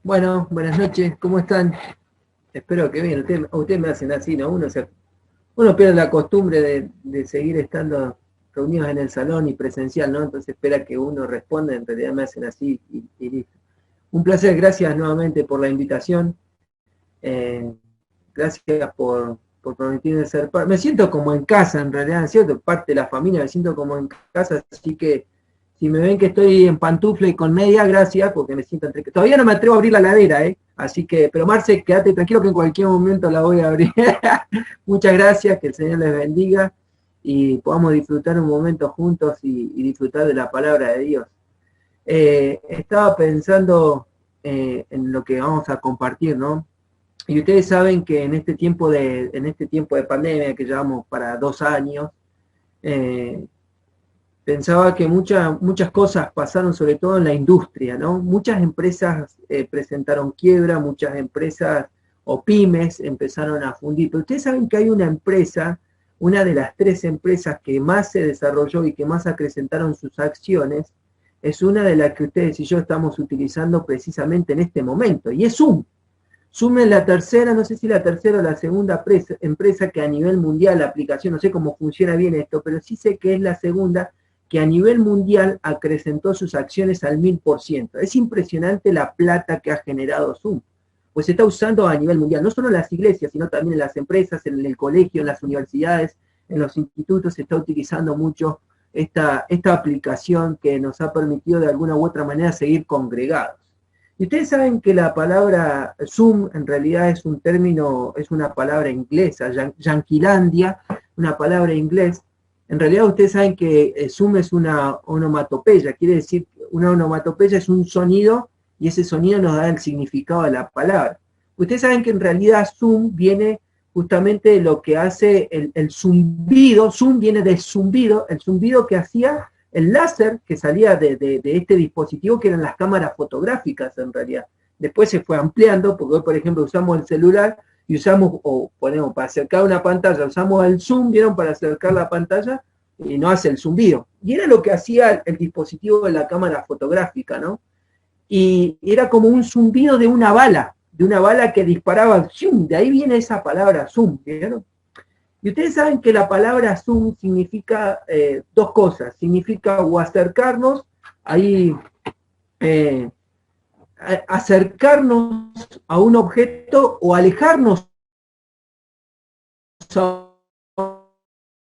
Bueno, buenas noches, ¿cómo están? Espero que bien, ustedes me hacen así, ¿no? Uno pierde la costumbre de seguir estando reunidos en el salón y presencial, ¿no? Entonces espera que uno responda, en realidad me hacen así y listo. Un placer, gracias nuevamente por la invitación. Eh, Gracias por permitirme ser parte. Me siento como en casa, en realidad, ¿cierto? Parte de la familia, me siento como en casa, así que si me ven que estoy en pantufla y con media, gracias, porque me siento entre... Todavía no me atrevo a abrir la heladera, ¿eh? Así que, pero Marce, quédate tranquilo que en cualquier momento la voy a abrir. Muchas gracias, que el Señor les bendiga y podamos disfrutar un momento juntos y disfrutar de la palabra de Dios. Estaba pensando en lo que vamos a compartir, ¿no? Y ustedes saben que en este tiempo de pandemia que llevamos para 2 años, eh, pensaba que muchas cosas pasaron sobre todo en la industria, ¿no? Muchas empresas presentaron quiebra, muchas empresas o pymes empezaron a fundir. Pero ustedes saben que hay una empresa, una de las 3 empresas que más se desarrolló y que más acrecentaron sus acciones, es una de las que ustedes y yo estamos utilizando precisamente en este momento, y es Zoom. Zoom es la tercera, no sé si la tercera o la segunda empresa que a nivel mundial, la aplicación, no sé cómo funciona bien esto, pero sí sé que es la segunda que a nivel mundial acrecentó sus acciones al 1000%. Es impresionante la plata que ha generado Zoom. Pues se está usando a nivel mundial, no solo en las iglesias, sino también en las empresas, en el colegio, en las universidades, en los institutos, se está utilizando mucho esta aplicación que nos ha permitido de alguna u otra manera seguir congregados. Y ustedes saben que la palabra Zoom en realidad es un término, es una palabra inglesa, Yanquilandia, una palabra inglés. En realidad ustedes saben que Zoom es una onomatopeya, quiere decir, una onomatopeya es un sonido y ese sonido nos da el significado de la palabra. Ustedes saben que en realidad Zoom viene justamente de lo que hace el zumbido, Zoom viene del zumbido, el zumbido que hacía el láser que salía de este dispositivo, que eran las cámaras fotográficas en realidad. Después se fue ampliando, porque hoy, por ejemplo, usamos el celular y usamos, o ponemos para acercar una pantalla, usamos el zoom, ¿vieron? Para acercar la pantalla y no hace el zumbido. Y era lo que hacía el dispositivo de la cámara fotográfica, ¿no? Y era como un zumbido de una bala que disparaba, ¡zum! De ahí viene esa palabra zoom, ¿vieron? Y ustedes saben que la palabra Zoom significa dos cosas. Significa o acercarnos, ahí, acercarnos a un objeto o alejarnos a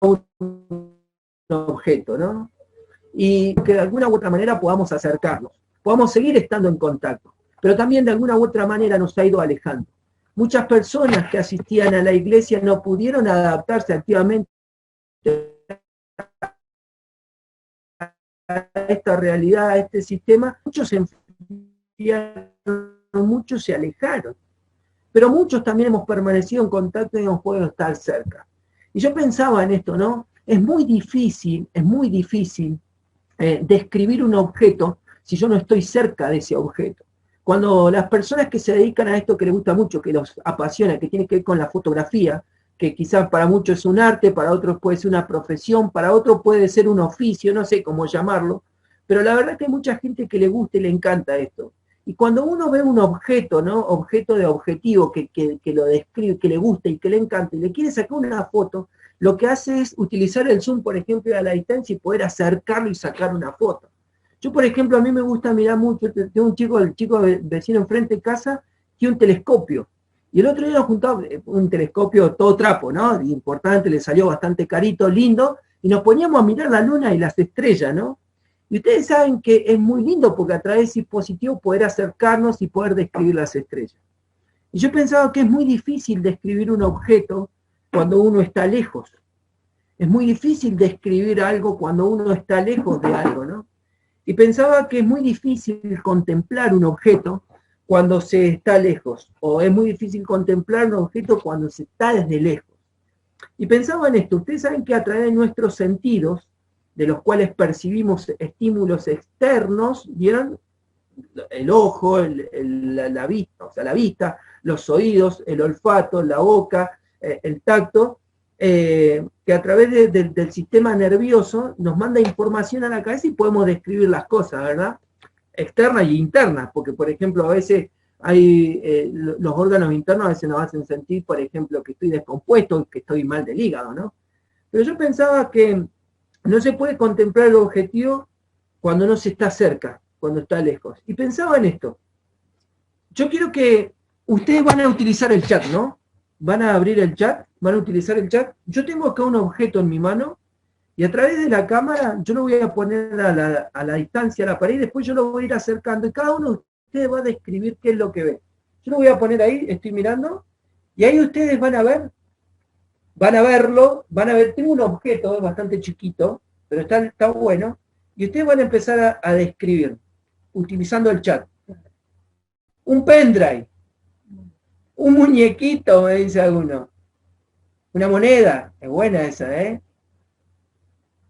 un objeto, ¿no? Y que de alguna u otra manera podamos acercarnos, podamos seguir estando en contacto, pero también de alguna u otra manera nos ha ido alejando. Muchas personas que asistían a la iglesia no pudieron adaptarse activamente a esta realidad, a este sistema. Muchos se enfriaron, muchos se alejaron, pero muchos también hemos permanecido en contacto y hemos podido estar cerca. Y yo pensaba en esto, ¿no? Es muy difícil describir un objeto si yo no estoy cerca de ese objeto. Cuando las personas que se dedican a esto que les gusta mucho, que los apasiona, que tiene que ver con la fotografía, que quizás para muchos es un arte, para otros puede ser una profesión, para otros puede ser un oficio, no sé cómo llamarlo, pero la verdad que hay mucha gente que le gusta y le encanta esto. Y cuando uno ve un objeto, ¿no? Objeto de objetivo que lo describe, que le gusta y que le encanta y le quiere sacar una foto, lo que hace es utilizar el zoom, por ejemplo, a la distancia y poder acercarlo y sacar una foto. Yo, por ejemplo, a mí me gusta mirar mucho, tengo el chico vecino enfrente de casa, tiene un telescopio. Y el otro día nos juntamos, un telescopio todo trapo, ¿no? Importante, le salió bastante carito, lindo, y nos poníamos a mirar la luna y las estrellas, ¿no? Y ustedes saben que es muy lindo porque a través de ese dispositivo poder acercarnos y poder describir las estrellas. Y yo pensaba que es muy difícil describir un objeto cuando uno está lejos. Es muy difícil describir algo cuando uno está lejos de algo, ¿no? Y pensaba que es muy difícil contemplar un objeto cuando se está lejos, o es muy difícil contemplar un objeto cuando se está desde lejos. Y pensaba en esto, ustedes saben que a través de nuestros sentidos, de los cuales percibimos estímulos externos, ¿vieron? El ojo, la vista, o sea, la vista, los oídos, el olfato, la boca, el tacto, que a través del sistema nervioso nos manda información a la cabeza y podemos describir las cosas, ¿verdad? Externas y internas, porque por ejemplo a veces Los órganos internos a veces nos hacen sentir, por ejemplo, que estoy descompuesto, que estoy mal del hígado, ¿no? Pero yo pensaba que no se puede contemplar el objetivo cuando no se está cerca, cuando está lejos. Y pensaba en esto. Yo quiero que ustedes van a utilizar el chat, ¿no? Van a abrir el chat, van a utilizar el chat. Yo tengo acá un objeto en mi mano y a través de la cámara yo lo voy a poner a la distancia a la pared y después yo lo voy a ir acercando y cada uno de ustedes va a describir qué es lo que ve. Yo lo voy a poner ahí, estoy mirando, y ahí ustedes van a verlo, van a ver, tengo un objeto bastante chiquito, pero está bueno, y ustedes van a empezar a describir, utilizando el chat. Un pendrive, un muñequito, me dice alguno. Una moneda, es buena esa, ¿eh?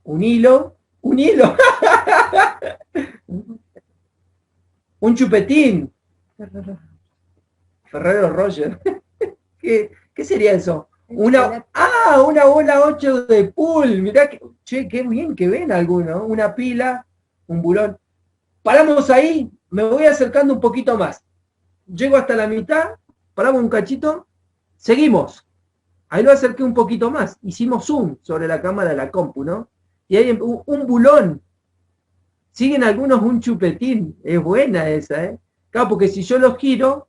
Un hilo, un chupetín. Ferrero Roger. ¿Qué sería eso? Una bola 8 de pool. Mirá, qué bien que ven algunos. Una pila, un bulón. Paramos ahí, me voy acercando un poquito más. Llego hasta la mitad, paramos un cachito, seguimos. Ahí lo acerqué un poquito más. Hicimos zoom sobre la cámara de la compu, ¿no? Y hay un bulón. Siguen algunos un chupetín. Es buena esa, ¿eh? Claro, porque si yo lo giro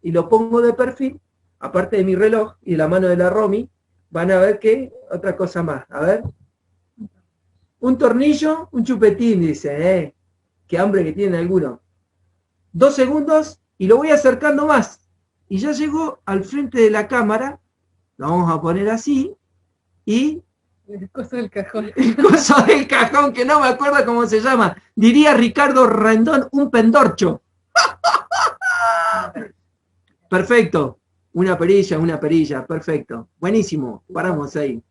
y lo pongo de perfil, aparte de mi reloj y de la mano de la Romy, van a ver que otra cosa más. A ver. Un tornillo, un chupetín, dice, ¿eh? Qué hambre que tienen algunos. 2 segundos y lo voy acercando más. Y ya llego al frente de la cámara, lo vamos a poner así, y... El coso del cajón. El coso del cajón, que no me acuerdo cómo se llama. Diría Ricardo Rendón, un pendorcho. Perfecto. Una perilla, perfecto. Buenísimo, paramos ahí.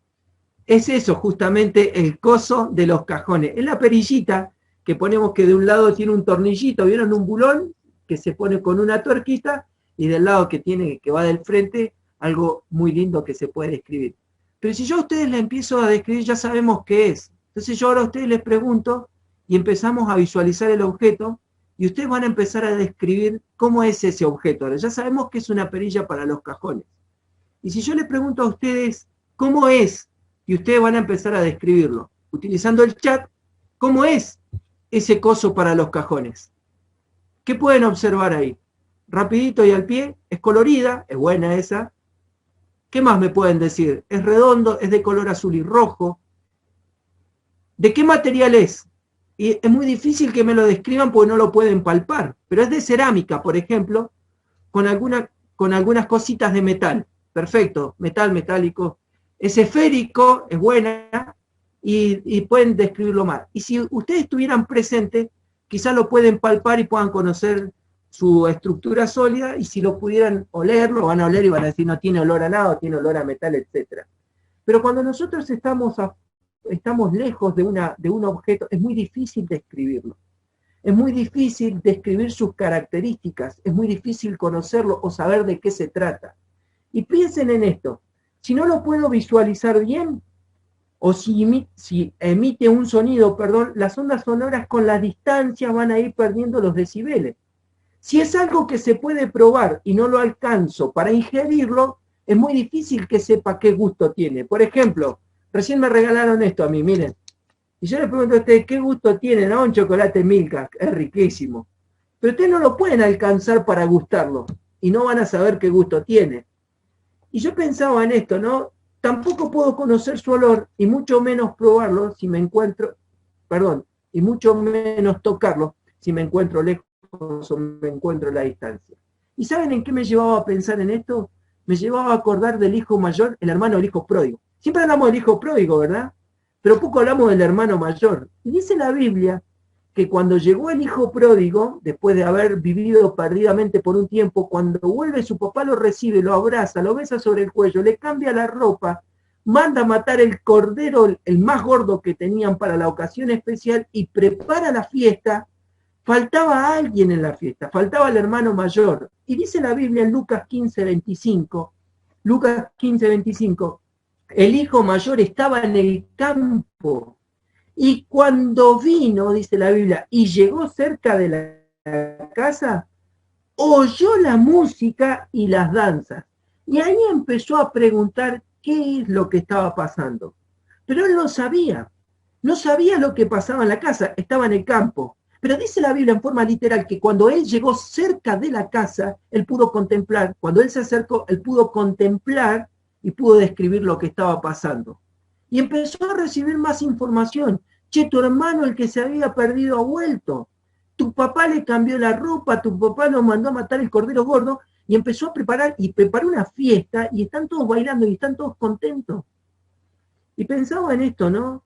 Es eso justamente el coso de los cajones. Es la perillita que ponemos que de un lado tiene un tornillito, ¿vieron? Un bulón que se pone con una tuerquita y del lado que va del frente, algo muy lindo que se puede describir. Pero si yo a ustedes les empiezo a describir, ya sabemos qué es. Entonces yo ahora a ustedes les pregunto y empezamos a visualizar el objeto y ustedes van a empezar a describir cómo es ese objeto. Ahora ya sabemos que es una perilla para los cajones. Y si yo les pregunto a ustedes cómo es, y ustedes van a empezar a describirlo, utilizando el chat, cómo es ese coso para los cajones. ¿Qué pueden observar ahí? Rapidito y al pie, es colorida, es buena esa. ¿Qué más me pueden decir? Es redondo, es de color azul y rojo. ¿De qué material es? Y es muy difícil que me lo describan porque no lo pueden palpar, pero es de cerámica, por ejemplo, con algunas cositas de metal. Perfecto, metal metálico. Es esférico, es buena, y pueden describirlo más. Y si ustedes estuvieran presentes, quizás lo pueden palpar y puedan conocer su estructura sólida, y si lo pudieran oler, lo van a oler y van a decir no tiene olor a nada, tiene olor a metal, etc. Pero cuando nosotros estamos lejos de un objeto, es muy difícil describirlo. Es muy difícil describir sus características, es muy difícil conocerlo o saber de qué se trata. Y piensen en esto, si no lo puedo visualizar bien, o si emite un sonido, las ondas sonoras con la distancia van a ir perdiendo los decibeles. Si es algo que se puede probar y no lo alcanzo para ingerirlo, es muy difícil que sepa qué gusto tiene. Por ejemplo, recién me regalaron esto a mí, miren. Y yo les pregunto a ustedes, ¿qué gusto tiene? ¿No? Un chocolate Milka, es riquísimo. Pero ustedes no lo pueden alcanzar para gustarlo y no van a saber qué gusto tiene. Y yo pensaba en esto, ¿no? Tampoco puedo conocer su olor y mucho menos probarlo si me encuentro, y mucho menos tocarlo si me encuentro lejos o me encuentro a la distancia. ¿Y saben en qué me llevaba a pensar en esto? Me llevaba a acordar del hijo mayor, el hermano del hijo pródigo. Siempre hablamos del hijo pródigo, ¿verdad? Pero poco hablamos del hermano mayor. Y dice la Biblia que cuando llegó el hijo pródigo, después de haber vivido perdidamente por un tiempo, cuando vuelve su papá lo recibe, lo abraza, lo besa sobre el cuello, le cambia la ropa, manda a matar el cordero, el más gordo que tenían para la ocasión especial y prepara la fiesta. Faltaba alguien en la fiesta, faltaba el hermano mayor. Y dice la Biblia en Lucas 15:25, el hijo mayor estaba en el campo. Y cuando vino, dice la Biblia, y llegó cerca de la casa, oyó la música y las danzas. Y ahí empezó a preguntar qué es lo que estaba pasando. Pero él no sabía. No sabía lo que pasaba en la casa, estaba en el campo. Pero dice la Biblia en forma literal que cuando él llegó cerca de la casa, él pudo contemplar, cuando él se acercó, él pudo contemplar y pudo describir lo que estaba pasando. Y empezó a recibir más información. Che, tu hermano, el que se había perdido, ha vuelto. Tu papá le cambió la ropa, tu papá lo mandó a matar el cordero gordo y empezó a preparar, y preparó una fiesta y están todos bailando y están todos contentos. Y pensaba en esto, ¿no?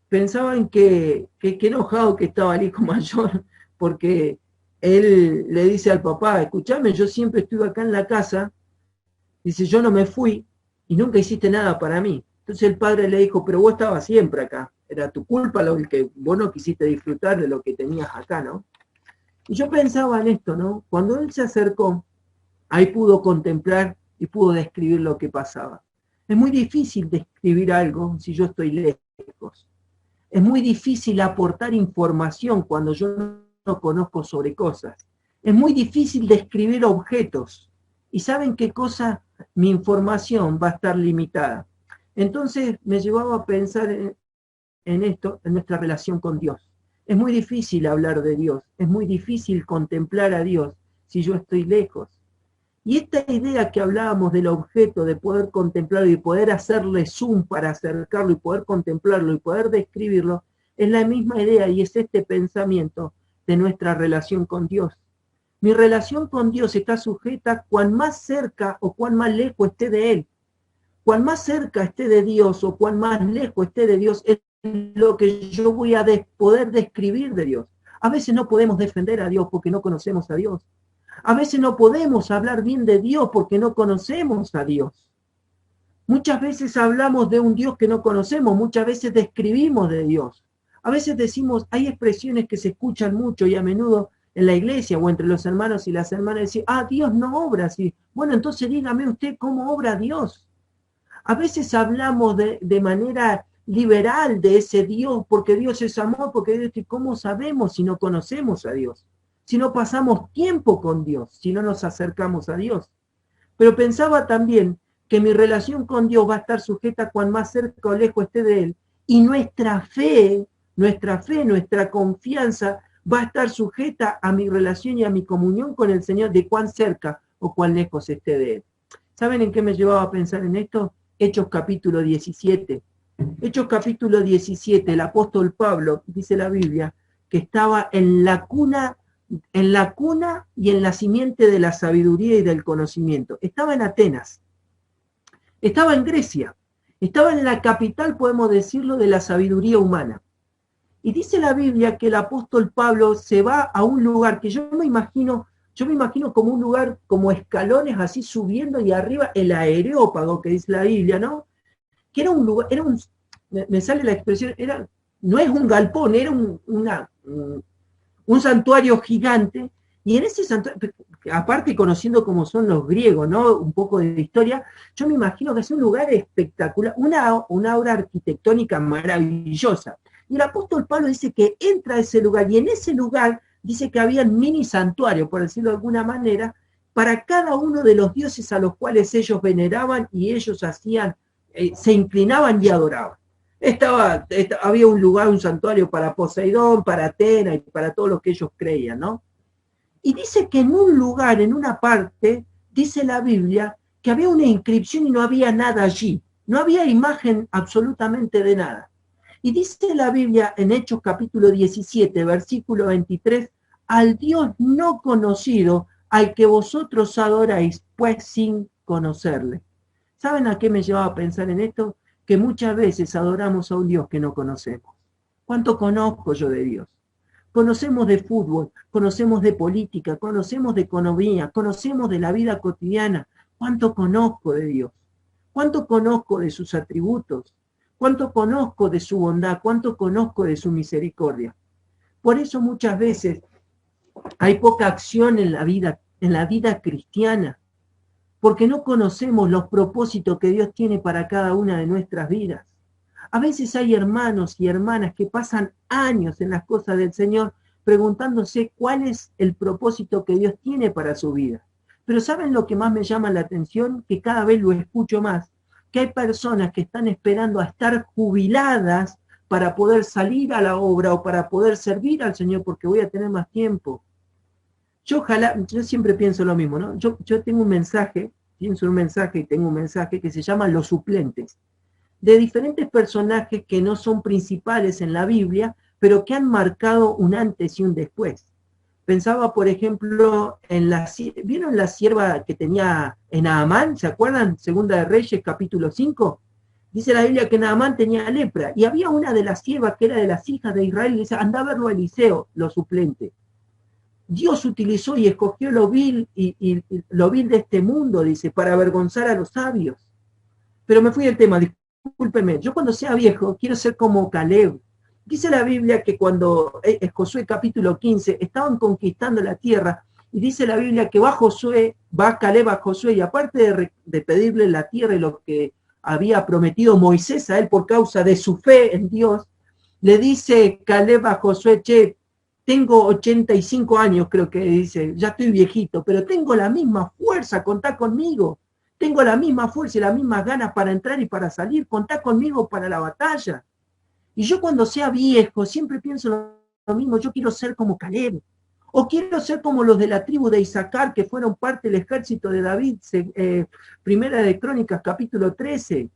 Pensaba en que enojado que estaba el hijo mayor, porque él le dice al papá, escúchame, yo siempre estuve acá en la casa, dice, yo no me fui y nunca hiciste nada para mí. Entonces el padre le dijo, pero vos estabas siempre acá, era tu culpa lo que vos no quisiste disfrutar de lo que tenías acá, ¿no? Y yo pensaba en esto, ¿no? Cuando él se acercó, ahí pudo contemplar y pudo describir lo que pasaba. Es muy difícil describir algo si yo estoy lejos. Es muy difícil aportar información cuando yo no conozco sobre cosas. Es muy difícil describir objetos. ¿Y saben qué cosa? Mi información va a estar limitada. Entonces me llevaba a pensar en esto, en nuestra relación con Dios. Es muy difícil hablar de Dios, es muy difícil contemplar a Dios si yo estoy lejos. Y esta idea que hablábamos del objeto, de poder contemplarlo y poder hacerle zoom para acercarlo y poder contemplarlo y poder describirlo, es la misma idea y es este pensamiento de nuestra relación con Dios. Mi relación con Dios está sujeta cuán más cerca o cuán más lejos esté de Él. Cuán más cerca esté de Dios o cuán más lejos esté de Dios es lo que yo voy a poder describir de Dios. A veces no podemos defender a Dios porque no conocemos a Dios. A veces no podemos hablar bien de Dios porque no conocemos a Dios. Muchas veces hablamos de un Dios que no conocemos, muchas veces describimos de Dios. A veces decimos, hay expresiones que se escuchan mucho y a menudo en la iglesia o entre los hermanos y las hermanas, decir, Dios no obra así. Bueno, entonces dígame usted cómo obra Dios. A veces hablamos de manera liberal de ese Dios, porque Dios es amor, porque Dios, ¿cómo sabemos si no conocemos a Dios? Si no pasamos tiempo con Dios, si no nos acercamos a Dios. Pero pensaba también que mi relación con Dios va a estar sujeta cuán más cerca o lejos esté de Él. Y nuestra fe, nuestra confianza va a estar sujeta a mi relación y a mi comunión con el Señor de cuán cerca o cuán lejos esté de Él. ¿Saben en qué me llevaba a pensar en esto? Hechos capítulo 17. Hechos capítulo 17, el apóstol Pablo, dice la Biblia, que estaba en la cuna y en la simiente de la sabiduría y del conocimiento. Estaba en Atenas, estaba en Grecia, estaba en la capital, podemos decirlo, de la sabiduría humana. Y dice la Biblia que el apóstol Pablo se va a un lugar que yo me imagino como un lugar, como escalones así subiendo y arriba el Areópago, que dice la Biblia, ¿no? Que era un lugar, me sale la expresión, no es un galpón, era un santuario gigante, y en ese santuario, aparte conociendo cómo son los griegos, ¿no? Un poco de historia, yo me imagino que es un lugar espectacular, una obra arquitectónica maravillosa. Y el apóstol Pablo dice que entra a ese lugar, y en ese lugar dice que había mini santuarios, por decirlo de alguna manera, para cada uno de los dioses a los cuales ellos veneraban y ellos hacían, se inclinaban y adoraban. Había un lugar, un santuario para Poseidón, para Atena y para todos los que ellos creían, ¿no? Y dice que en un lugar, en una parte, dice la Biblia, que había una inscripción y no había nada allí. No había imagen absolutamente de nada. Y dice la Biblia en Hechos capítulo 17, versículo 23, al Dios no conocido, al que vosotros adoráis, pues sin conocerle. ¿Saben a qué me llevaba a pensar en esto? Que muchas veces adoramos a un Dios que no conocemos. ¿Cuánto conozco yo de Dios? Conocemos de fútbol, conocemos de política, conocemos de economía, conocemos de la vida cotidiana. ¿Cuánto conozco de Dios? ¿Cuánto conozco de sus atributos? ¿Cuánto conozco de su bondad? ¿Cuánto conozco de su misericordia? Por eso muchas veces hay poca acción en la vida cristiana, porque no conocemos los propósitos que Dios tiene para cada una de nuestras vidas. A veces hay hermanos y hermanas que pasan años en las cosas del Señor, preguntándose cuál es el propósito que Dios tiene para su vida. Pero ¿saben lo que más me llama la atención? Que cada vez lo escucho más, que hay personas que están esperando a estar jubiladas para poder salir a la obra o para poder servir al Señor porque voy a tener más tiempo. Yo siempre pienso lo mismo, ¿no? Yo tengo un mensaje, pienso un mensaje y tengo un mensaje que se llama Los Suplentes, de diferentes personajes que no son principales en la Biblia, pero que han marcado un antes y un después. Pensaba, por ejemplo, ¿vieron la sierva que tenía en Naamán? ¿Se acuerdan? Segunda de Reyes, capítulo 5. Dice la Biblia que Naamán tenía lepra, y había una de las siervas que era de las hijas de Israel, y dice, anda a verlo a Eliseo, lo suplente. Dios utilizó y escogió lo vil y lo vil de este mundo, dice, para avergonzar a los sabios. Pero me fui del tema, discúlpenme. Yo cuando sea viejo quiero ser como Caleb. Dice la Biblia que cuando Josué capítulo 15 estaban conquistando la tierra, y dice la Biblia que va Caleb a Josué, y aparte de pedirle la tierra y lo que había prometido Moisés a él por causa de su fe en Dios, le dice Caleb a Josué, che, tengo 85 años, creo que dice, ya estoy viejito, pero tengo la misma fuerza, contá conmigo. Tengo la misma fuerza y las mismas ganas para entrar y para salir, contá conmigo para la batalla. Y yo cuando sea viejo siempre pienso lo mismo, yo quiero ser como Caleb, o quiero ser como los de la tribu de Isaacar, que fueron parte del ejército de David, Primera de Crónicas, capítulo 13.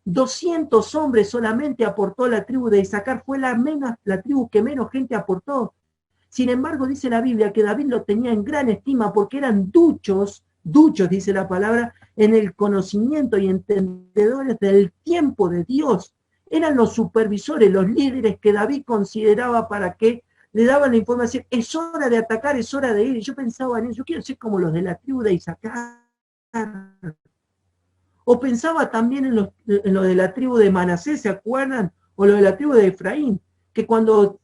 200 hombres solamente aportó la tribu de Isaacar, fue la tribu que menos gente aportó. Sin embargo, dice la Biblia que David lo tenía en gran estima porque eran duchos, dice la palabra, en el conocimiento y entendedores del tiempo de Dios. Eran los supervisores, los líderes que David consideraba para que le daban la información. Es hora de atacar, es hora de ir. Y yo pensaba en eso, yo quiero ser como los de la tribu de Isaacar. O pensaba también en lo de la tribu de Manasés, ¿se acuerdan? O lo de la tribu de Efraín, que cuando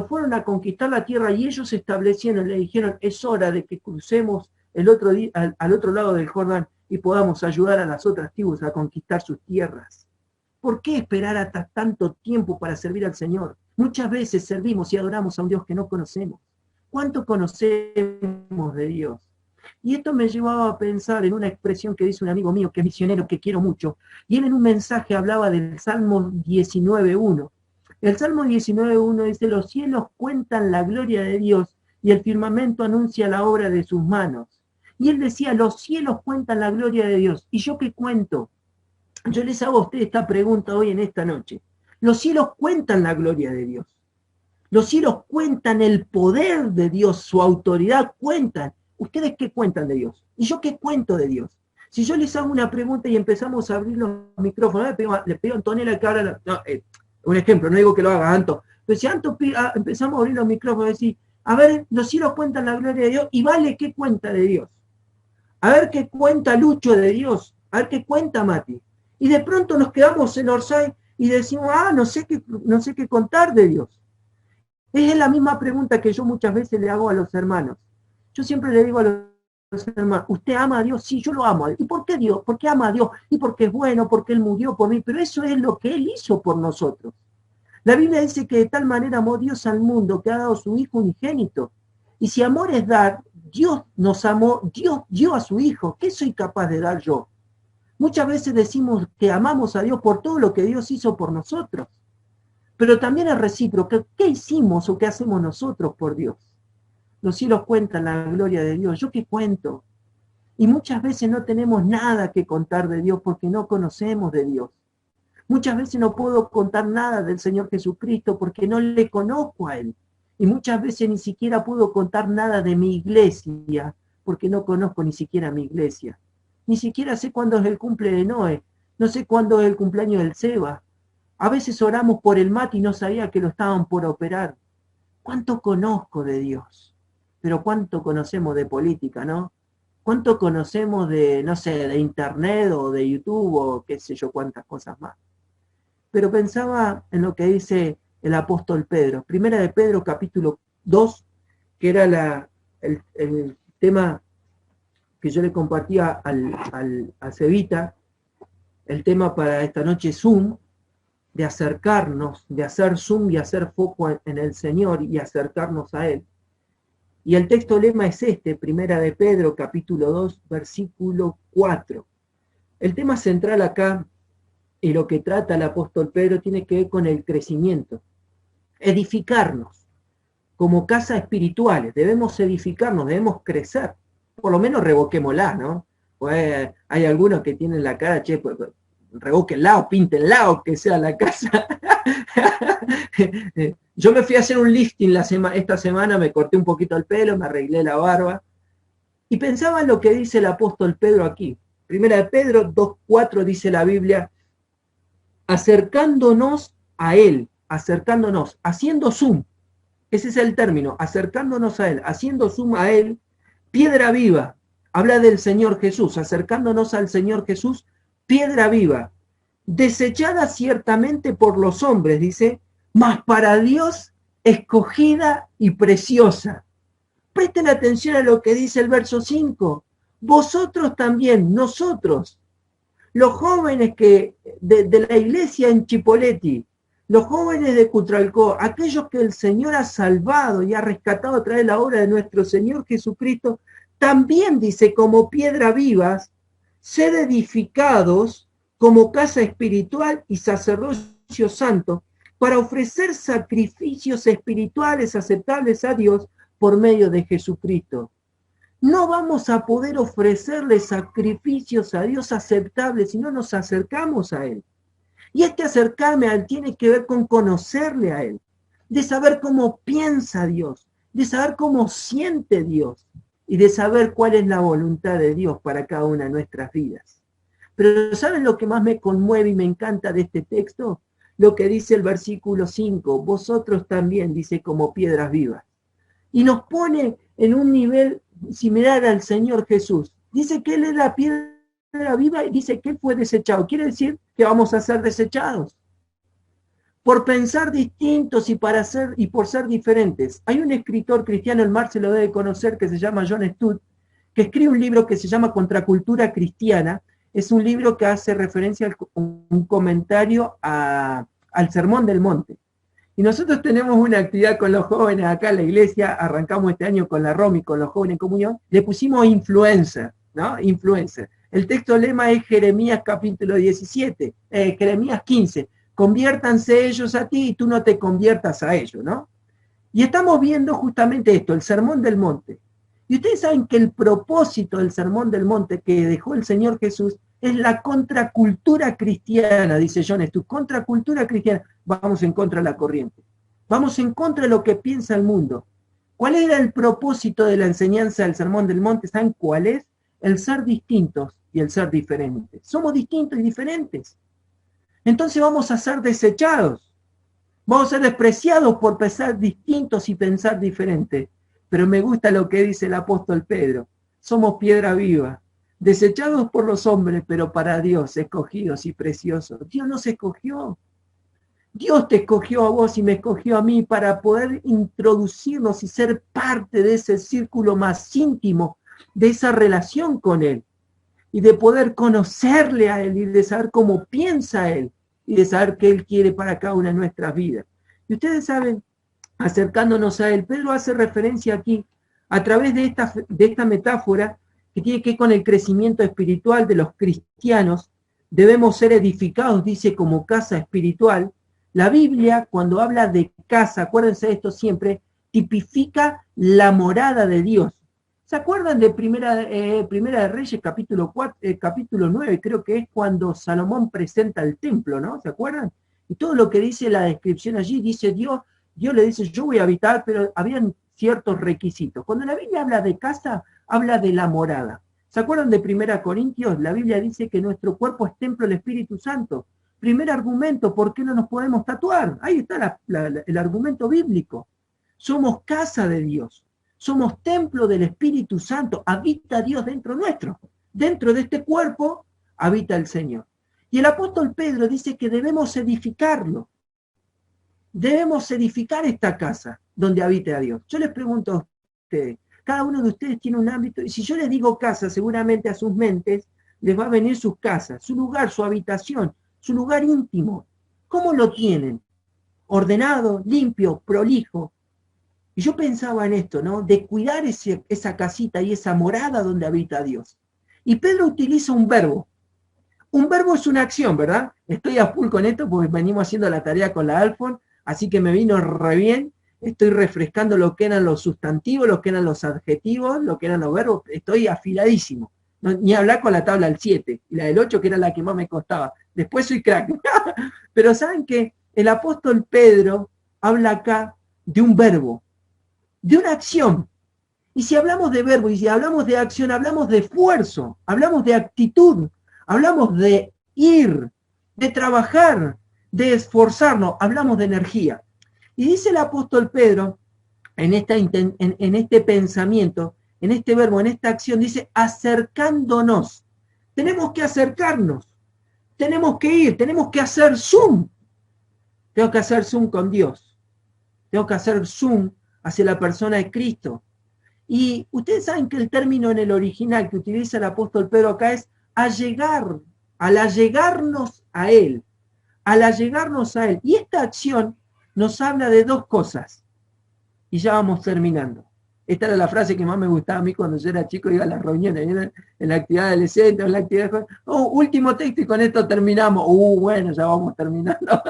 fueron a conquistar la tierra y ellos se establecieron, le dijeron, es hora de que crucemos al otro lado del Jordán y podamos ayudar a las otras tribus a conquistar sus tierras. ¿Por qué esperar hasta tanto tiempo para servir al Señor? Muchas veces servimos y adoramos a un Dios que no conocemos. ¿Cuánto conocemos de Dios? Y esto me llevaba a pensar en una expresión que dice un amigo mío, que es misionero, que quiero mucho, y él en un mensaje hablaba del Salmo 19.1. El Salmo 19.1 dice, los cielos cuentan la gloria de Dios y el firmamento anuncia la obra de sus manos. Y él decía, los cielos cuentan la gloria de Dios. ¿Y yo qué cuento? Yo les hago a ustedes esta pregunta hoy en esta noche. Los cielos cuentan la gloria de Dios. Los cielos cuentan el poder de Dios, su autoridad cuentan. ¿Ustedes qué cuentan de Dios? ¿Y yo qué cuento de Dios? Si yo les hago una pregunta y empezamos a abrir los micrófonos, le pido a Antonella que abra un ejemplo, no digo que lo haga Anto, pero si Anto empezamos a abrir los micrófonos y decir, a ver, los cielos cuentan la gloria de Dios, y Vale, ¿qué cuenta de Dios? A ver qué cuenta Lucho de Dios, a ver qué cuenta Mati. Y de pronto nos quedamos en Orsay y decimos, no sé qué contar de Dios. Es la misma pregunta que yo muchas veces le hago a los hermanos. Yo siempre le digo a los hermanos, ¿usted ama a Dios? Sí, yo lo amo. ¿Y por qué Dios? ¿Por qué ama a Dios? Y porque es bueno, porque Él murió por mí. Pero eso es lo que Él hizo por nosotros. La Biblia dice que de tal manera amó Dios al mundo que ha dado su Hijo unigénito. Y si amor es dar, Dios nos amó, Dios dio a su Hijo. ¿Qué soy capaz de dar yo? Muchas veces decimos que amamos a Dios por todo lo que Dios hizo por nosotros. Pero también es recíproco. ¿Qué hicimos o qué hacemos nosotros por Dios? Los cielos cuentan la gloria de Dios. ¿Yo qué cuento? Y muchas veces no tenemos nada que contar de Dios porque no conocemos de Dios. Muchas veces no puedo contar nada del Señor Jesucristo porque no le conozco a Él. Y muchas veces ni siquiera puedo contar nada de mi iglesia porque no conozco ni siquiera mi iglesia. Ni siquiera sé cuándo es el cumple de Noé. No sé cuándo es el cumpleaños del Seba. A veces oramos por el Mati y no sabía que lo estaban por operar. ¿Cuánto conozco de Dios? Pero cuánto conocemos de política, ¿no? ¿Cuánto conocemos de, no sé, de internet o de YouTube o qué sé yo, cuántas cosas más? Pero pensaba en lo que dice el apóstol Pedro. Primera de Pedro, capítulo 2, que era el tema que yo le compartía a Cevita, el tema para esta noche Zoom, de acercarnos, de hacer Zoom y hacer foco en el Señor y acercarnos a Él. Y el texto lema es este, Primera de Pedro, capítulo 2, versículo 4. El tema central acá y lo que trata el apóstol Pedro tiene que ver con el crecimiento. Edificarnos como casa espirituales, debemos edificarnos, debemos crecer. Por lo menos revoquémosla, ¿no? Pues hay algunos que tienen la cara, che, pues, revóquenla o píntenla o que sea la casa. Yo me fui a hacer un lifting esta semana, me corté un poquito el pelo, me arreglé la barba y pensaba en lo que dice el apóstol Pedro aquí. Primera de Pedro 2:4 dice la Biblia, acercándonos a él, acercándonos, haciendo zoom, ese es el término, acercándonos a él, haciendo zoom a él, piedra viva, habla del Señor Jesús, acercándonos al Señor Jesús, piedra viva, desechada ciertamente por los hombres, dice, mas para Dios escogida y preciosa. Presten atención a lo que dice el verso 5. Vosotros también, nosotros, los jóvenes de la iglesia en Chipoleti, los jóvenes de Cutralcó, aquellos que el Señor ha salvado y ha rescatado a través de la obra de nuestro Señor Jesucristo, también dice, como piedra vivas, sed edificados como casa espiritual y sacerdocio santo, para ofrecer sacrificios espirituales aceptables a Dios por medio de Jesucristo. No vamos a poder ofrecerle sacrificios a Dios aceptables si no nos acercamos a Él. Y este acercarme a Él tiene que ver con conocerle a Él, de saber cómo piensa Dios, de saber cómo siente Dios y de saber cuál es la voluntad de Dios para cada una de nuestras vidas. Pero ¿saben lo que más me conmueve y me encanta de este texto? Lo que dice el versículo 5, vosotros también, dice, como piedras vivas. Y nos pone en un nivel similar al Señor Jesús. Dice que Él es la piedra viva y dice que Él fue desechado. Quiere decir que vamos a ser desechados por pensar distintos y por ser diferentes. Hay un escritor cristiano, el Mar se lo debe conocer, que se llama John Stott, que escribe un libro que se llama Contracultura Cristiana. Es un libro que hace referencia a un comentario al Sermón del Monte. Y nosotros tenemos una actividad con los jóvenes acá en la iglesia, arrancamos este año con la Romy, con los jóvenes en comunión, le pusimos influencer, ¿no? Influencer. El texto lema es Jeremías capítulo 17, Jeremías 15, conviértanse ellos a ti y tú no te conviertas a ellos, ¿no? Y estamos viendo justamente esto, el Sermón del Monte. Y ustedes saben que el propósito del Sermón del Monte que dejó el Señor Jesús es la contracultura cristiana, dice John Stott, contracultura cristiana. Vamos en contra de la corriente. Vamos en contra de lo que piensa el mundo. ¿Cuál era el propósito de la enseñanza del Sermón del Monte? ¿Saben cuál es? El ser distintos y el ser diferentes. Somos distintos y diferentes. Entonces vamos a ser desechados. Vamos a ser despreciados por pensar distintos y pensar diferentes. Pero me gusta lo que dice el apóstol Pedro. Somos piedra viva, desechados por los hombres, pero para Dios, escogidos y preciosos. Dios nos escogió. Dios te escogió a vos y me escogió a mí para poder introducirnos y ser parte de ese círculo más íntimo, de esa relación con Él. Y de poder conocerle a Él y de saber cómo piensa Él y de saber qué Él quiere para cada una de nuestras vidas. Y ustedes saben, acercándonos a Él, Pedro hace referencia aquí a través de esta metáfora que tiene que ver con el crecimiento espiritual de los cristianos. Debemos ser edificados, dice, como casa espiritual. La Biblia, cuando habla de casa, acuérdense de esto siempre, tipifica la morada de Dios. ¿Se acuerdan de Primera de Reyes, capítulo 9? Creo que es cuando Salomón presenta el templo, ¿no? ¿Se acuerdan? Y todo lo que dice la descripción allí, dice Dios le dice, yo voy a habitar, pero habían ciertos requisitos. Cuando la Biblia habla de casa, habla de la morada. ¿Se acuerdan de 1 Corintios? La Biblia dice que nuestro cuerpo es templo del Espíritu Santo. Primer argumento, ¿por qué no nos podemos tatuar? Ahí está el argumento bíblico. Somos casa de Dios. Somos templo del Espíritu Santo. Habita Dios dentro nuestro. Dentro de este cuerpo habita el Señor. Y el apóstol Pedro dice que debemos edificarlo. Debemos edificar esta casa donde habite a Dios. Yo les pregunto a ustedes, cada uno de ustedes tiene un ámbito, y si yo les digo casa, seguramente a sus mentes les va a venir sus casas, su lugar, su habitación, su lugar íntimo. ¿Cómo lo tienen? Ordenado, limpio, prolijo. Y yo pensaba en esto, ¿no? De cuidar esa casita y esa morada donde habita Dios. Y Pedro utiliza un verbo. Un verbo es una acción, ¿verdad? Estoy a full con esto porque venimos haciendo la tarea con la Alfon, así que me vino re bien. Estoy refrescando lo que eran los sustantivos, lo que eran los adjetivos, lo que eran los verbos. Estoy afiladísimo. No, ni hablar con la tabla del 7 y la del 8, que era la que más me costaba. Después soy crack. Pero saben que el apóstol Pedro habla acá de un verbo, de una acción. Y si hablamos de verbo y si hablamos de acción, hablamos de esfuerzo, hablamos de actitud, hablamos de ir, de trabajar, de esforzarnos, hablamos de energía. Y dice el apóstol Pedro, en este pensamiento, en este verbo, en esta acción, dice acercándonos. Tenemos que acercarnos, tenemos que ir, tenemos que hacer zoom. Tengo que hacer zoom con Dios. Tengo que hacer zoom hacia la persona de Cristo. Y ustedes saben que el término en el original que utiliza el apóstol Pedro acá es allegar, al allegarnos a Él, al allegarnos a Él. Y esta acción nos habla de dos cosas. Y ya vamos terminando. Esta era la frase que más me gustaba a mí cuando yo era chico, iba a las reuniones, en la actividad adolescente, en la actividad de... último texto y con esto terminamos. Bueno, ya vamos terminando.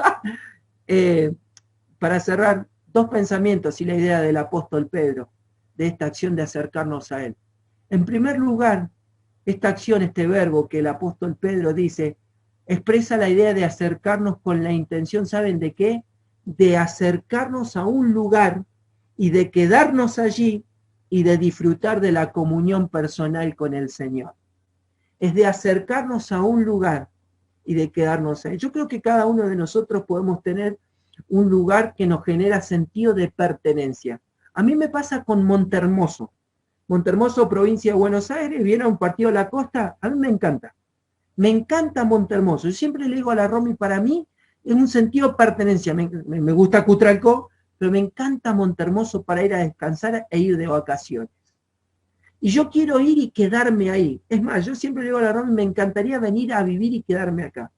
Para cerrar, dos pensamientos y la idea del apóstol Pedro, de esta acción de acercarnos a Él. En primer lugar, esta acción, este verbo que el apóstol Pedro dice, expresa la idea de acercarnos con la intención, ¿saben de qué? De acercarnos a un lugar y de quedarnos allí y de disfrutar de la comunión personal con el Señor. Es de acercarnos a un lugar y de quedarnos ahí. Yo creo que cada uno de nosotros podemos tener un lugar que nos genera sentido de pertenencia. A mí me pasa con Montermoso. Montermoso, provincia de Buenos Aires, viene a un partido a la costa, a mí me encanta. Me encanta Montermoso. Yo siempre le digo a la Romy, para mí es un sentido de pertenencia. Me gusta Cutralcó, pero me encanta Montermoso para ir a descansar e ir de vacaciones. Y yo quiero ir y quedarme ahí. Es más, yo siempre le digo a la Romy, me encantaría venir a vivir y quedarme acá.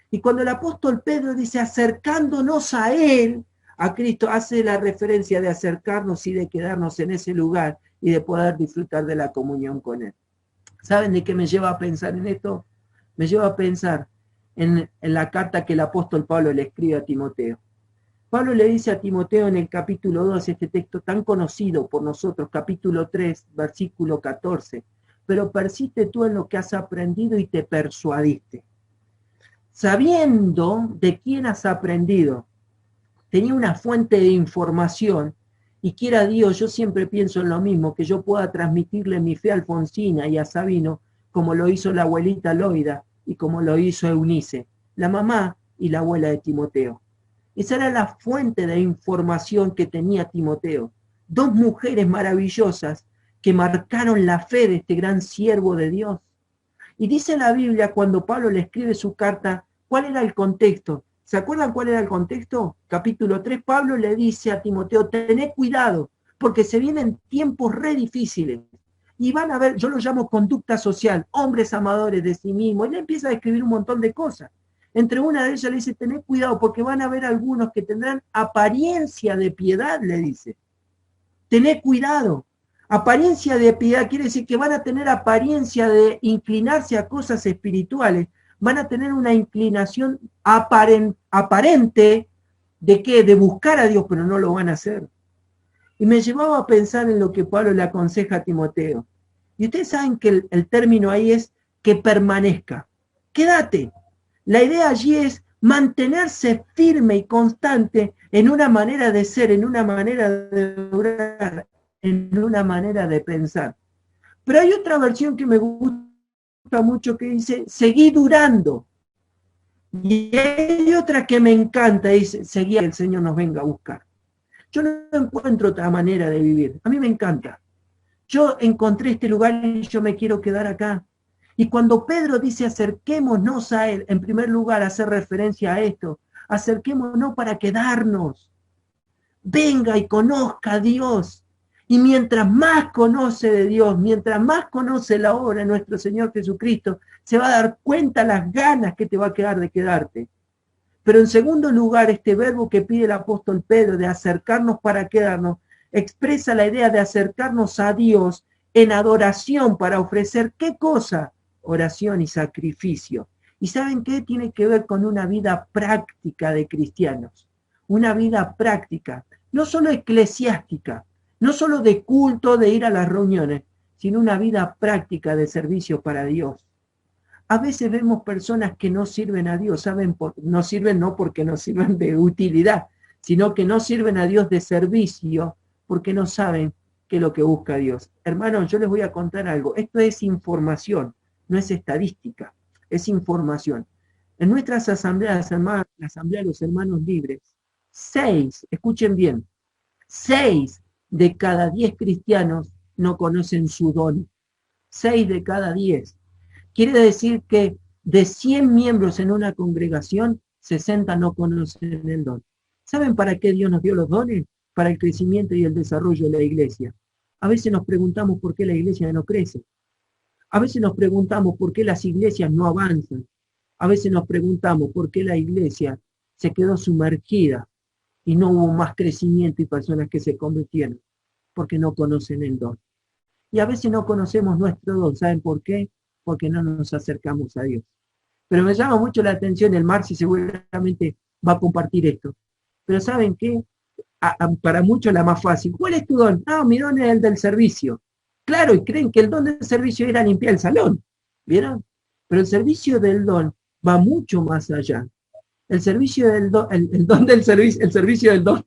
Y cuando el apóstol Pedro dice acercándonos a Él, a Cristo, hace la referencia de acercarnos y de quedarnos en ese lugar y de poder disfrutar de la comunión con Él. ¿Saben de qué me lleva a pensar en esto? Me lleva a pensar en la carta que el apóstol Pablo le escribe a Timoteo. Pablo le dice a Timoteo en el capítulo 2, este texto tan conocido por nosotros, capítulo 3, versículo 14, pero persiste tú en lo que has aprendido y te persuadiste. Sabiendo de quién has aprendido, tenía una fuente de información y quiera Dios, yo siempre pienso en lo mismo, que yo pueda transmitirle mi fe a Alfonsina y a Sabino, como lo hizo la abuelita Loida y como lo hizo Eunice, la mamá y la abuela de Timoteo. Esa era la fuente de información que tenía Timoteo. Dos mujeres maravillosas que marcaron la fe de este gran siervo de Dios. Y dice la Biblia, cuando Pablo le escribe su carta, ¿cuál era el contexto? ¿Se acuerdan cuál era el contexto? Capítulo 3, Pablo le dice a Timoteo, tened cuidado, porque se vienen tiempos re difíciles. Y van a ver, yo lo llamo conducta social, hombres amadores de sí mismos. Y le empieza a escribir un montón de cosas. Entre una de ellas le dice, tened cuidado, porque van a haber algunos que tendrán apariencia de piedad, le dice. Tened cuidado. Apariencia de piedad quiere decir que van a tener apariencia de inclinarse a cosas espirituales, van a tener una inclinación aparente de qué, de buscar a Dios, pero no lo van a hacer. Y me llevaba a pensar en lo que Pablo le aconseja a Timoteo. Y ustedes saben que el término ahí es que permanezca. Quédate. La idea allí es mantenerse firme y constante en una manera de ser, en una manera de orar, en una manera de pensar. Pero hay otra versión que me gusta mucho que dice, seguí durando. Y hay otra que me encanta, dice, seguí que el Señor nos venga a buscar. Yo no encuentro otra manera de vivir. A mí me encanta. Yo encontré este lugar y yo me quiero quedar acá. Y cuando Pedro dice acerquémonos a Él, en primer lugar hace referencia a esto, acerquémonos para quedarnos. Venga y conozca a Dios. Y mientras más conoce de Dios, mientras más conoce la obra de nuestro Señor Jesucristo, se va a dar cuenta las ganas que te va a quedar de quedarte. Pero en segundo lugar, este verbo que pide el apóstol Pedro de acercarnos para quedarnos, expresa la idea de acercarnos a Dios en adoración para ofrecer, ¿qué cosa? Oración y sacrificio. ¿Y saben qué? Tiene que ver con una vida práctica de cristianos. Una vida práctica, no solo eclesiástica, no solo de culto, de ir a las reuniones, sino una vida práctica de servicio para Dios. A veces vemos personas que no sirven a Dios, no sirven no porque no sirven de utilidad, sino que no sirven a Dios de servicio porque no saben qué es lo que busca Dios. Hermanos, yo les voy a contar algo. Esto es información, no es estadística, es información. En nuestras asambleas, hermanos, la asamblea de los hermanos libres, 6, escuchen bien, 6 de cada 10 cristianos no conocen su don. 6 de cada 10. Quiere decir que de 100 miembros en una congregación, 60 no conocen el don. ¿Saben para qué Dios nos dio los dones? Para el crecimiento y el desarrollo de la iglesia. A veces nos preguntamos por qué la iglesia no crece. A veces nos preguntamos por qué las iglesias no avanzan. A veces nos preguntamos por qué la iglesia se quedó sumergida y no hubo más crecimiento y personas que se convirtieron, porque no conocen el don. Y a veces no conocemos nuestro don. ¿Saben por qué? Porque no nos acercamos a Dios. Pero me llama mucho la atención el Marci, seguramente va a compartir esto. Pero ¿saben qué? Para muchos la más fácil. ¿Cuál es tu don? No, mi don es el del servicio. Claro, y creen que el don del servicio era limpiar el salón. ¿Vieron? Pero el servicio del don va mucho más allá. El servicio del don, el don del servicio, el servicio del don,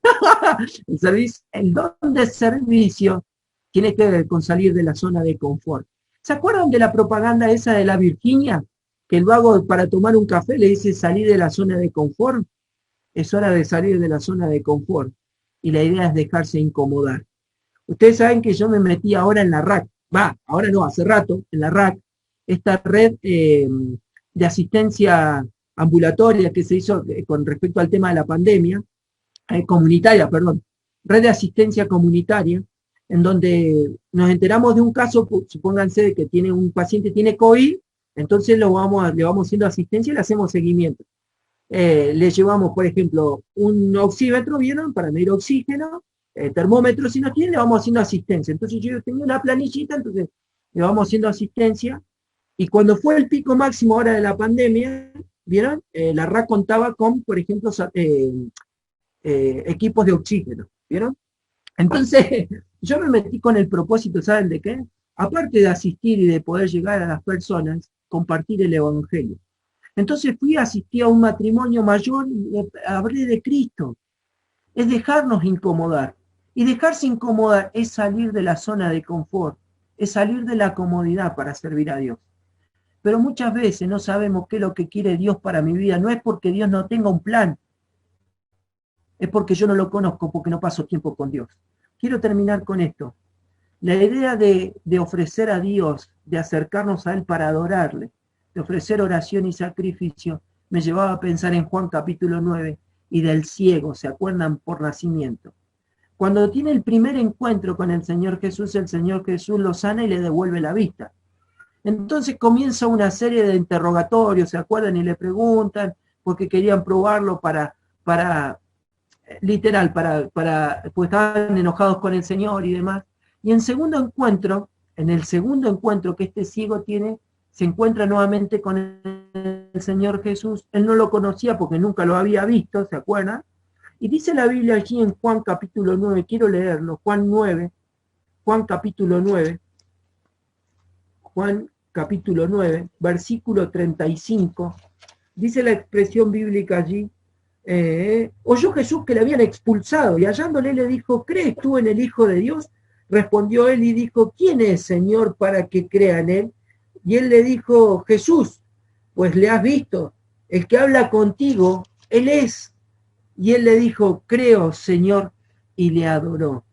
el don del servicio tiene que ver con salir de la zona de confort. ¿Se acuerdan de la propaganda esa de la Virginia? Que el vago para tomar un café le dice salir de la zona de confort. Es hora de salir de la zona de confort. Y la idea es dejarse incomodar. Ustedes saben que yo me metí ahora en la RAC. Ahora no, hace rato, en la RAC, esta red de asistencia ambulatoria que se hizo con respecto al tema de la pandemia, comunitaria, perdón, red de asistencia comunitaria, en donde nos enteramos de un caso, supónganse de que tiene un paciente tiene COVID, entonces le vamos haciendo asistencia y le hacemos seguimiento. Le llevamos, por ejemplo, un oxímetro, ¿vieron? Para medir oxígeno, termómetro si no tiene, le vamos haciendo asistencia. Entonces yo tenía una planillita, entonces le vamos haciendo asistencia, y cuando fue el pico máximo ahora de la pandemia, ¿vieron? La RAC contaba con, por ejemplo, equipos de oxígeno, ¿vieron? Entonces, yo me metí con el propósito, ¿saben de qué? Aparte de asistir y de poder llegar a las personas, compartir el Evangelio. Entonces fui a asistir a un matrimonio mayor y hablé de Cristo. Es dejarnos incomodar. Y dejarse incomodar es salir de la zona de confort, es salir de la comodidad para servir a Dios. Pero muchas veces no sabemos qué es lo que quiere Dios para mi vida. No es porque Dios no tenga un plan, es porque yo no lo conozco, porque no paso tiempo con Dios. Quiero terminar con esto. La idea de ofrecer a Dios, de acercarnos a Él para adorarle, de ofrecer oración y sacrificio, me llevaba a pensar en Juan capítulo 9 y del ciego, ¿se acuerdan? Por nacimiento. Cuando tiene el primer encuentro con el Señor Jesús lo sana y le devuelve la vista. Entonces comienza una serie de interrogatorios, ¿se acuerdan? Y le preguntan, porque querían probarlo para pues estaban enojados con el Señor y demás. Y en el segundo encuentro que este ciego tiene, se encuentra nuevamente con el Señor Jesús. Él no lo conocía porque nunca lo había visto, ¿se acuerdan? Y dice la Biblia allí en Juan capítulo 9, quiero leerlo, Juan capítulo 9, versículo 35, dice la expresión bíblica allí, oyó Jesús que le habían expulsado y hallándole le dijo, ¿crees tú en el Hijo de Dios? Respondió él y dijo, ¿quién es, Señor, para que crea en él? Y él le dijo, Jesús, pues le has visto, el que habla contigo, él es. Y él le dijo, creo, Señor, y le adoró.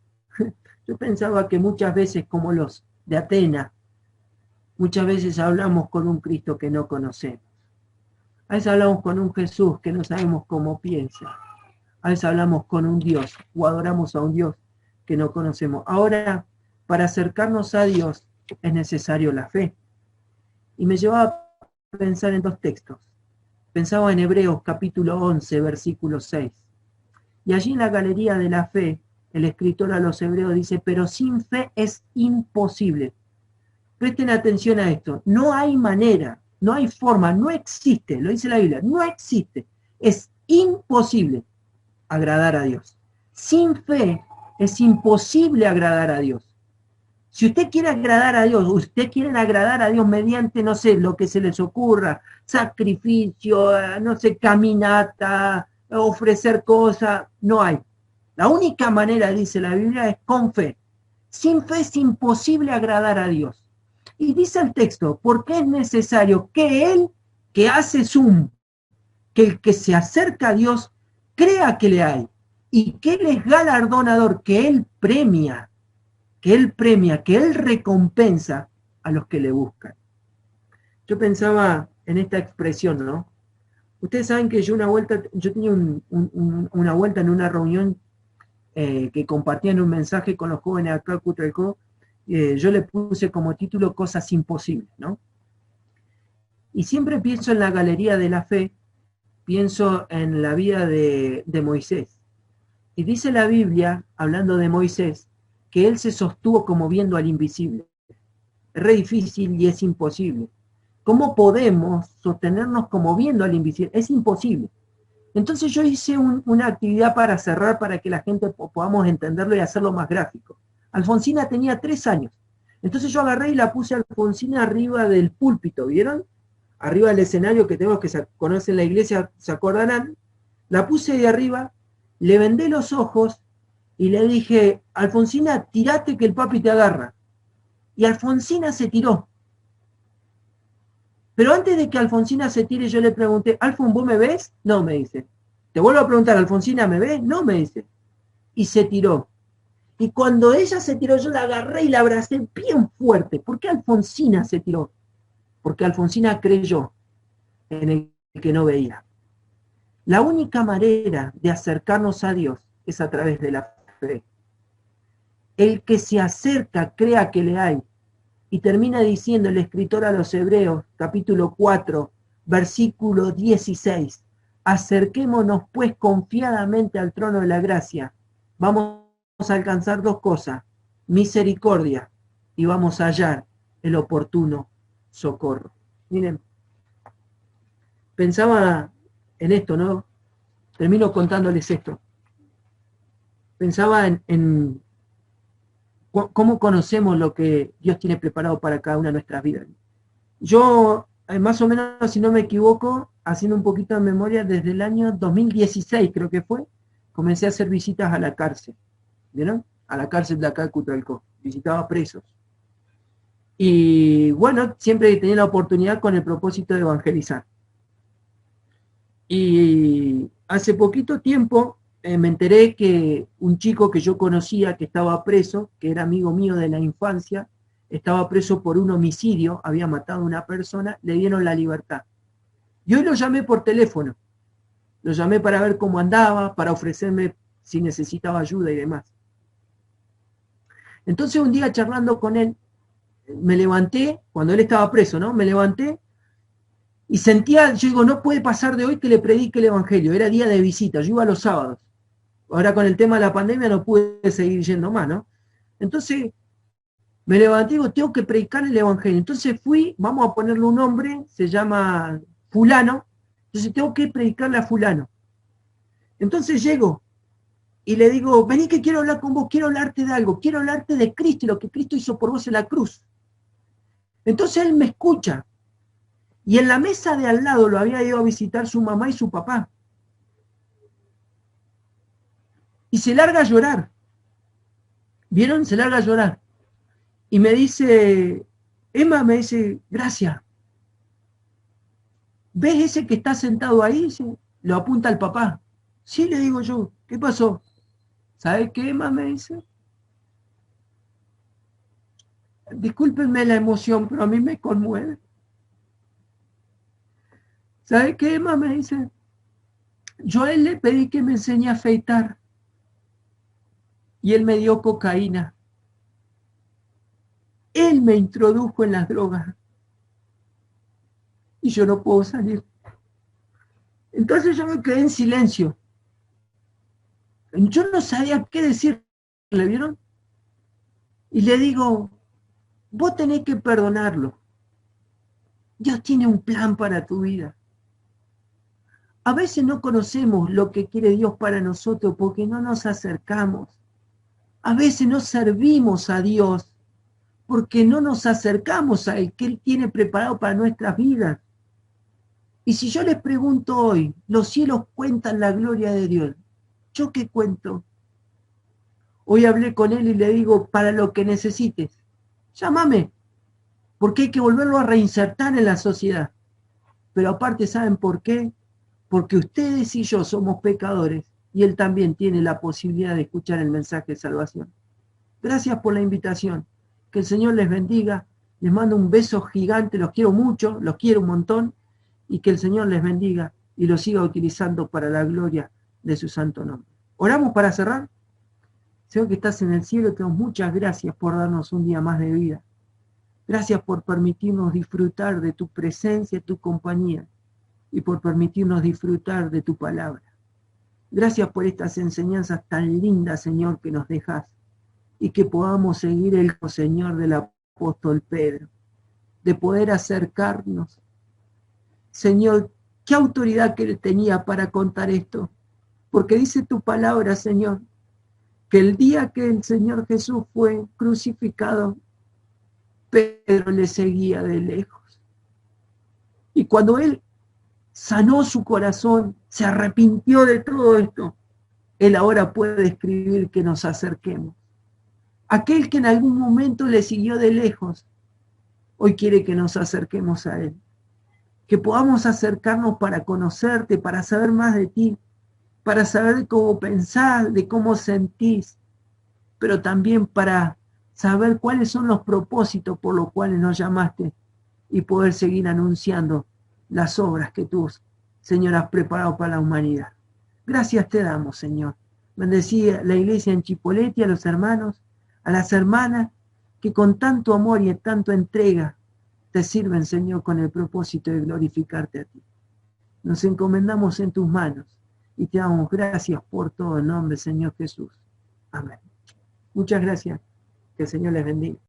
Yo pensaba que muchas veces, como los de Atenas, muchas veces hablamos con un Cristo que no conocemos. A veces hablamos con un Jesús que no sabemos cómo piensa. A veces hablamos con un Dios o adoramos a un Dios que no conocemos. Ahora, para acercarnos a Dios es necesario la fe. Y me llevaba a pensar en dos textos. Pensaba en Hebreos capítulo 11, versículo 6. Y allí en la galería de la fe el escritor a los hebreos dice, pero sin fe es imposible. Presten atención a esto, no hay manera, no hay forma, no existe, lo dice la Biblia, no existe, es imposible agradar a Dios. Sin fe es imposible agradar a Dios. Si usted quiere agradar a Dios, usted quiere agradar a Dios mediante, no sé, lo que se les ocurra, sacrificio, no sé, caminata, ofrecer cosas, no hay. La única manera, dice la Biblia, es con fe. Sin fe es imposible agradar a Dios. Y dice el texto, porque es necesario que él que hace zoom, que el que se acerca a Dios, crea que le hay, y que él es galardonador, que él premia, que él recompensa a los que le buscan. Yo pensaba en esta expresión, ¿no? Ustedes saben que yo tenía una vuelta en una reunión que compartían un mensaje con los jóvenes acá en Cutralcó, yo le puse como título Cosas Imposibles, ¿no? Y siempre pienso en la galería de la fe, pienso en la vida de Moisés. Y dice la Biblia, hablando de Moisés, que él se sostuvo como viendo al invisible. Es re difícil y es imposible. ¿Cómo podemos sostenernos como viendo al invisible? Es imposible. Entonces yo hice una actividad para cerrar, para que la gente podamos entenderlo y hacerlo más gráfico. Alfonsina tenía 3 años. Entonces yo agarré y la puse a Alfonsina arriba del púlpito, ¿vieron? Arriba del escenario que tenemos, que se conocen la iglesia, se acordarán. La puse de arriba, le vendé los ojos y le dije, Alfonsina, tirate que el papi te agarra. Y Alfonsina se tiró. Pero antes de que Alfonsina se tire, yo le pregunté, Alfon, ¿vos me ves? No, me dice. Te vuelvo a preguntar, ¿Alfonsina me ve? No, me dice. Y se tiró. Y cuando ella se tiró, yo la agarré y la abracé bien fuerte. ¿Por qué Alfonsina se tiró? Porque Alfonsina creyó en el que no veía. La única manera de acercarnos a Dios es a través de la fe. El que se acerca crea que le hay. Y termina diciendo el escritor a los Hebreos, capítulo 4, versículo 16. Acerquémonos pues confiadamente al trono de la gracia. Vamos a alcanzar 2 cosas, misericordia, y vamos a hallar el oportuno socorro. Miren, pensaba en esto, ¿no? Termino contándoles esto. Pensaba en cómo conocemos lo que Dios tiene preparado para cada una de nuestras vidas. Yo, más o menos, si no me equivoco, haciendo un poquito de memoria, desde el año 2016 creo que fue, comencé a hacer visitas a la cárcel, ¿vieron? A la cárcel de acá de Cutralcó, visitaba presos. Y bueno, siempre tenía la oportunidad con el propósito de evangelizar. Y hace poquito tiempo me enteré que un chico que yo conocía que estaba preso, que era amigo mío de la infancia, estaba preso por un homicidio, había matado a una persona, le dieron la libertad. Y hoy lo llamé por teléfono. Lo llamé para ver cómo andaba, para ofrecerme si necesitaba ayuda y demás. Entonces un día charlando con él, me levanté, cuando él estaba preso, ¿no? Me levanté y sentía, yo digo, no puede pasar de hoy que le predique el evangelio. Era día de visita, yo iba los sábados. Ahora con el tema de la pandemia no pude seguir yendo más, ¿no? Entonces me levanté y digo, tengo que predicar el evangelio. Entonces fui, vamos a ponerle un nombre, se llama fulano, entonces tengo que predicarle a fulano. Entonces llego y le digo, vení que quiero hablar con vos, quiero hablarte de algo, quiero hablarte de Cristo y lo que Cristo hizo por vos en la cruz. Entonces él me escucha. Y en la mesa de al lado lo había ido a visitar su mamá y su papá. Y se larga a llorar. ¿Vieron? Se larga a llorar. Y me dice, Emma, me dice, gracias. ¿Ves ese que está sentado ahí? Lo apunta al papá. Sí, le digo yo, ¿qué pasó? ¿Sabes qué, Emma? Me dice. Discúlpenme la emoción, pero a mí me conmueve. ¿Sabes qué, Emma? Me dice. Yo a él le pedí que me enseñe a afeitar. Y él me dio cocaína. Él me introdujo en las drogas. Y yo no puedo salir. Entonces yo me quedé en silencio. Yo no sabía qué decir. ¿Le vieron? Y le digo, vos tenés que perdonarlo. Dios tiene un plan para tu vida. A veces no conocemos lo que quiere Dios para nosotros porque no nos acercamos. A veces no servimos a Dios porque no nos acercamos a Él, que Él tiene preparado para nuestras vidas. Y si yo les pregunto hoy, los cielos cuentan la gloria de Dios, ¿yo qué cuento? Hoy hablé con Él y le digo, para lo que necesites, llámame, porque hay que volverlo a reinsertar en la sociedad. Pero aparte, ¿saben por qué? Porque ustedes y yo somos pecadores y Él también tiene la posibilidad de escuchar el mensaje de salvación. Gracias por la invitación. Que el Señor les bendiga. Les mando un beso gigante. Los quiero mucho, los quiero un montón. Y que el Señor les bendiga y los siga utilizando para la gloria de su santo nombre. ¿Oramos para cerrar? Señor que estás en el cielo, te damos muchas gracias por darnos un día más de vida. Gracias por permitirnos disfrutar de tu presencia, tu compañía, y por permitirnos disfrutar de tu palabra. Gracias por estas enseñanzas tan lindas, Señor, que nos dejas, y que podamos seguir el Señor del apóstol Pedro, de poder acercarnos. Señor, ¿qué autoridad que él tenía para contar esto? Porque dice tu palabra, Señor, que el día que el Señor Jesús fue crucificado, Pedro le seguía de lejos. Y cuando él sanó su corazón, se arrepintió de todo esto, él ahora puede escribir que nos acerquemos. Aquel que en algún momento le siguió de lejos, hoy quiere que nos acerquemos a él. Que podamos acercarnos para conocerte, para saber más de ti, para saber cómo pensás, de cómo sentís, pero también para saber cuáles son los propósitos por los cuales nos llamaste y poder seguir anunciando las obras que tú, Señor, has preparado para la humanidad. Gracias te damos, Señor. Bendecí a la iglesia en Chipoleti, a los hermanos, a las hermanas que con tanto amor y tanto entrega te sirven, Señor, con el propósito de glorificarte a ti. Nos encomendamos en tus manos y te damos gracias por todo el nombre, Señor Jesús. Amén. Muchas gracias. Que el Señor les bendiga.